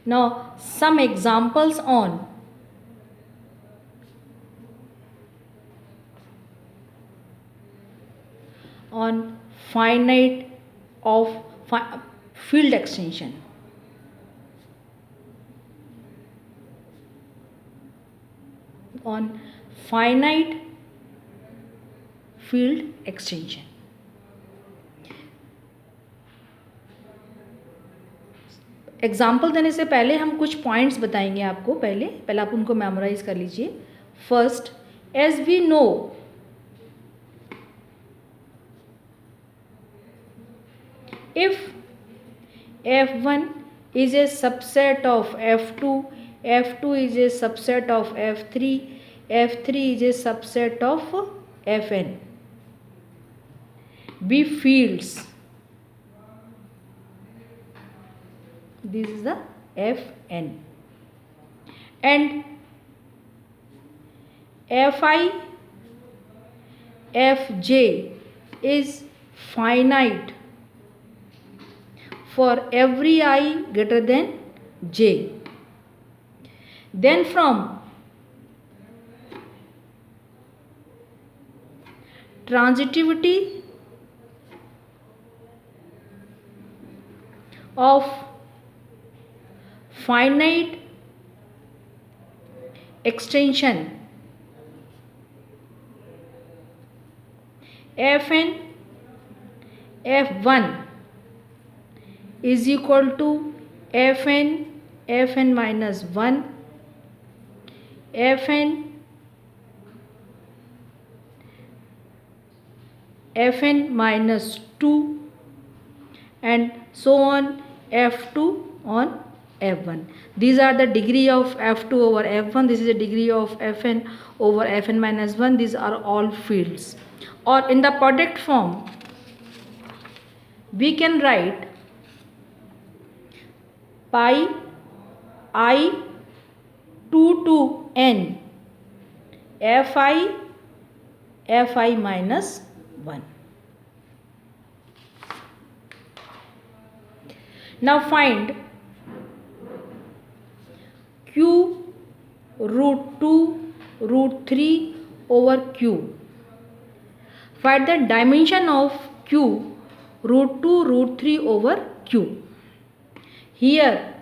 Now some examples on finite of field extension. On finite field extension. Example देने से पहले हम कुछ पॉइंट्स बताएंगे आपको। पहले आप उनको मेमोराइज कर लीजिए। First, as we know if F1 is a subset of F2, F2 is a subset of F3, F3 is a subset of Fn. Be fields. This is the Fn. And Fi, Fj is finite for every I greater than j. Then from transitivity of finite extension Fn F1 is equal to Fn minus 1, Fn minus 2, and so on, F2 on F1. These are the degree of F2 over F1. This is the degree of Fn over Fn minus 1. These are all fields. Or in the product form, we can write pi I 2 to n Fi minus 1. Now find q root 2 root 3 over q. Find the dimension of q root 2 root 3 over q. Here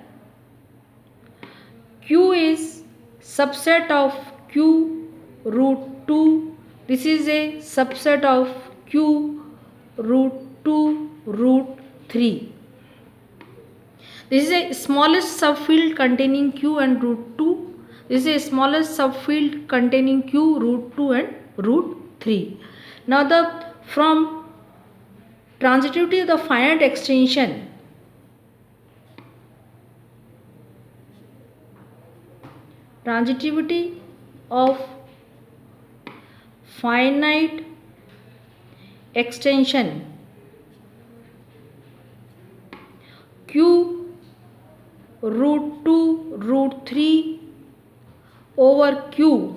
q is subset of q root 2. This is a subset of q root 2 root 3. This is a smallest subfield containing q and root 2. This is a smallest subfield containing q root 2 and root 3. Now from transitivity of the finite extension, transitivity of finite extension q root 2 root 3 over q.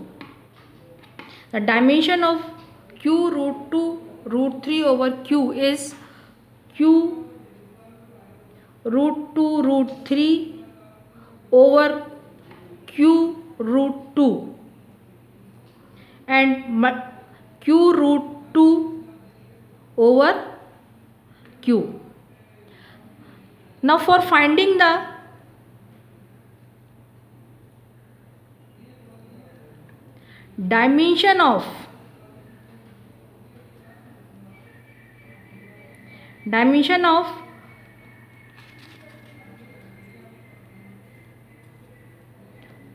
The dimension of q root 2 root 3 over q is q root 2 root 3 over q root 2 and q root 2 over q. Now for finding the dimension of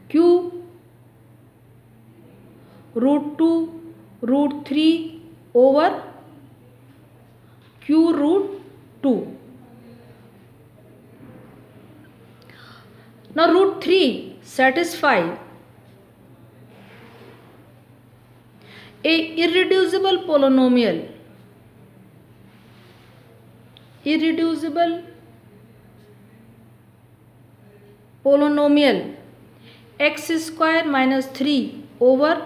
q root 2 root 3 over q root 2. Now root 3 satisfy a irreducible polynomial x square minus 3 over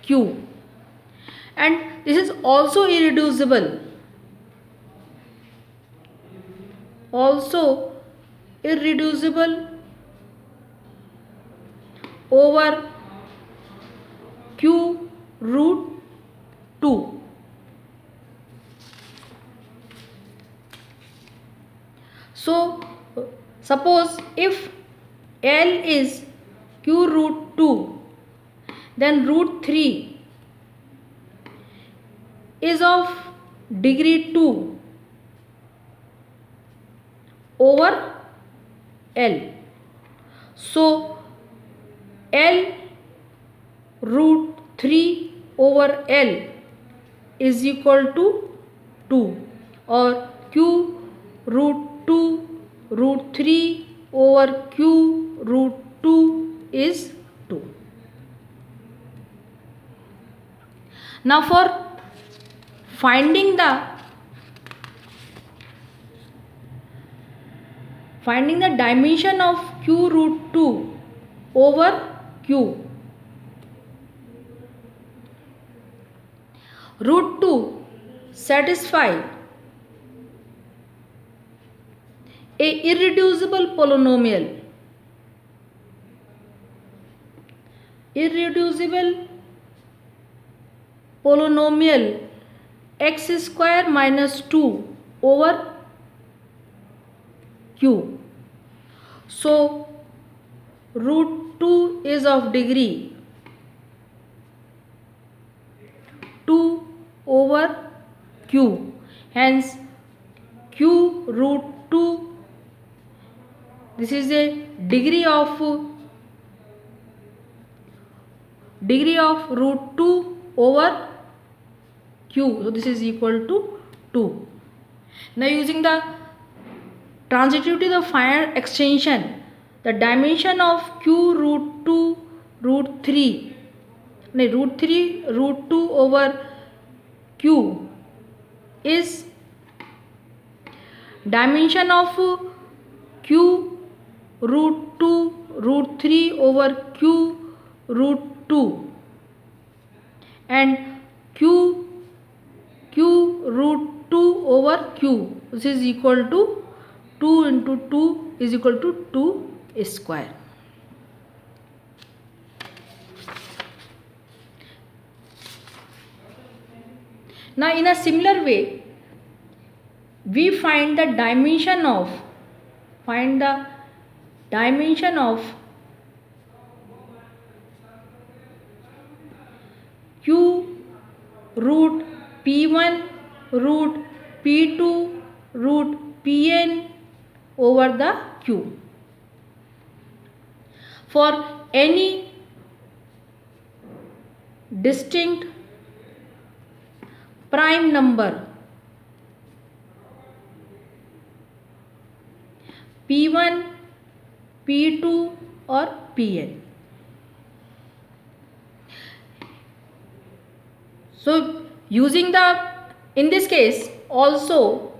q, and this is also irreducible irreducible over q root 2. So suppose if L is q root 2, then root 3 is of degree 2 over L. So L root 3 over L is equal to 2, or q root 2 root 3 over q root 2 is 2. Now for finding the dimension of q root 2 over q, root 2 satisfy a irreducible polynomial. X square minus 2 over q. So root 2 is of degree 2 over q, hence q root 2, this is a degree of root 2 over q, so this is equal to 2. Now using the transitivity of finite extension, the dimension of q root 2 root 3 root 2 over q is dimension of q root 2 root 3 over q root 2, and q root 2 over q, this is equal to 2 into 2 is equal to 2 square. Now in a similar way, we find the dimension of q root p1 root p2 root pn over the q for any distinct prime number p1, p2 or pn. So using in this case also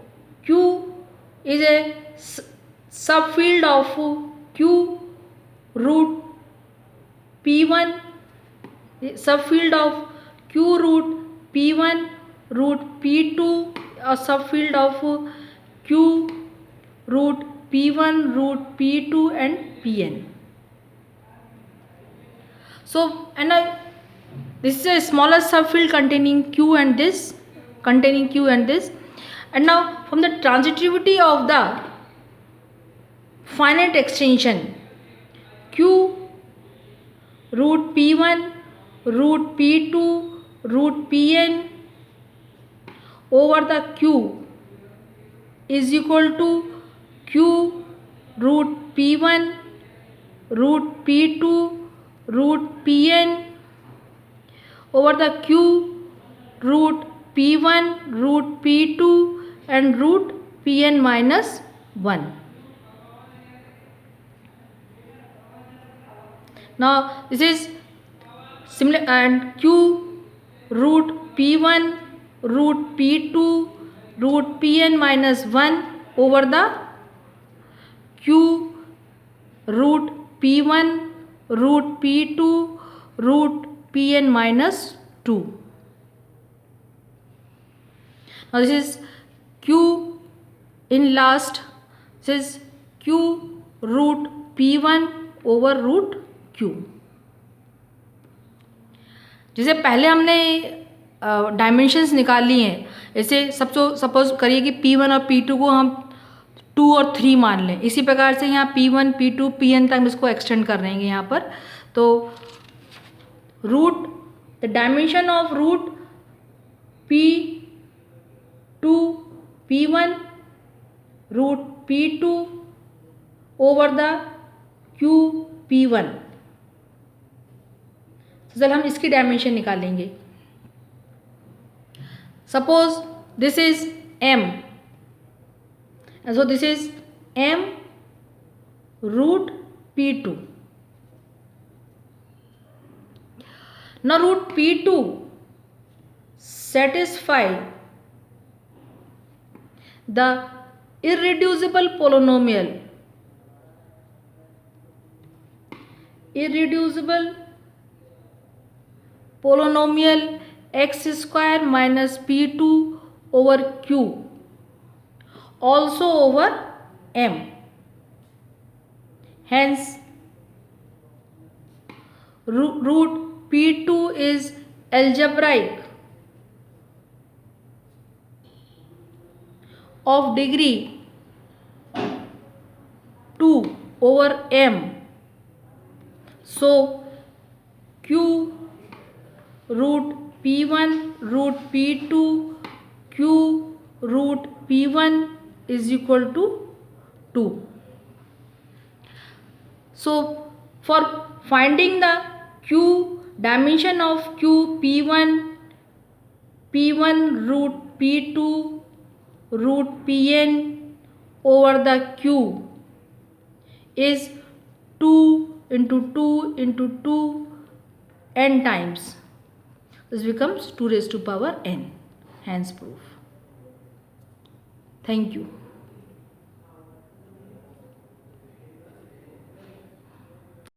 q is a subfield of q root p1, subfield of q root p1 root p2, a subfield of q root p1 root p2 and pn. So and this is a smaller subfield containing q and this, and now from the transitivity of the finite extension q root p1 root p2 root pn over the q is equal to q root p1 root p2 root pn over the q root p1 root p2 and root pn minus 1. Now this is similar, and q root p1 root p2 root pn minus 1 over the q root p1 root p2 root pn minus 2. Now this is q in last, this is q root p1 over root q। जैसे पहले हमने dimensions निकाल लिए हैं, ऐसे suppose करिए कि P1 और P2 को हम 2 और 3 मान लें। इसी प्रकार से यहाँ P1 P2 Pn तक हम इसको एक्सटेंड कर रहेंगे यहाँ पर। तो root the dimension of root P2 P1 root P2 over the Q P1। चल हम इसकी डायमेंशन निकालेंगे। Suppose this is m, and so this is m root p2. Now root p2 satisfy the irreducible polynomial x square minus p2 over q also over m. Hence root p2 is algebraic of degree 2 over m. So q root p1 root p2 q root p1 is equal to 2. So for finding the q dimension of q p1 root p2 root pn over the q is 2 into 2 into 2 n times. This becomes 2 raised to power n. Hence proof. Thank you.